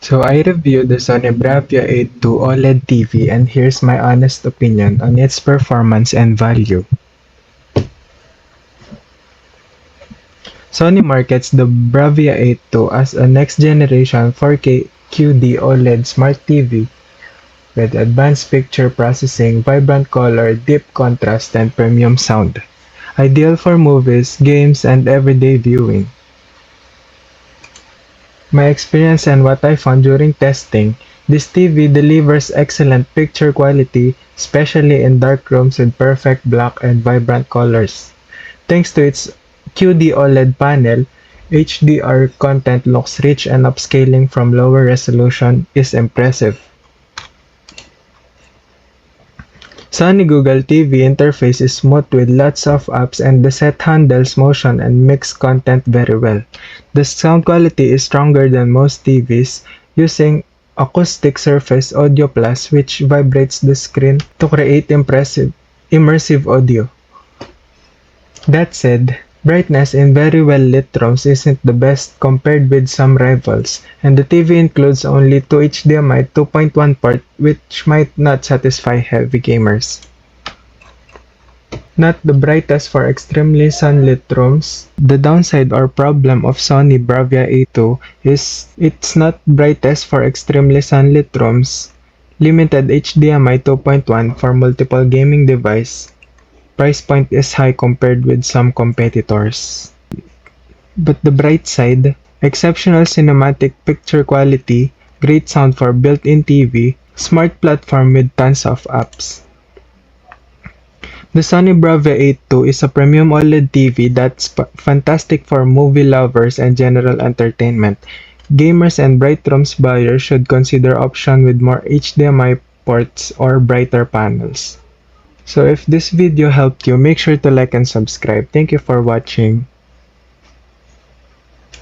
So I reviewed the Sony Bravia 8 II OLED TV and here's my honest opinion on its performance and value. Sony markets the Bravia 8 II as a next-generation 4K QD OLED smart TV with advanced picture processing, vibrant color, deep contrast, and premium sound. Ideal for movies, games, and everyday viewing. My experience and what I found during testing, this TV delivers excellent picture quality, especially in dark rooms with perfect black and vibrant colors. Thanks to its QD OLED panel, HDR content looks rich and upscaling from lower resolution is impressive. Sony Google TV interface is smooth with lots of apps and the set handles motion and mixed content very well. The sound quality is stronger than most TVs using Acoustic Surface Audio Plus which vibrates the screen to create immersive audio. That said, brightness in very well lit rooms isn't the best compared with some rivals, and the TV includes only two HDMI 2.1 port which might not satisfy heavy gamers. Not the brightest for extremely sunlit rooms. The downside or problem of Sony Bravia 8 II is it's not brightest for extremely sunlit rooms, limited HDMI 2.1 for multiple gaming device. Price point is high compared with some competitors. But the bright side, exceptional cinematic picture quality, great sound for built-in TV, smart platform with tons of apps. The Sony Bravia 8 II is a premium OLED TV that's fantastic for movie lovers and general entertainment. Gamers and bright rooms buyers should consider option with more HDMI ports or brighter panels. So if this video helped you, make sure to like and subscribe. Thank you for watching.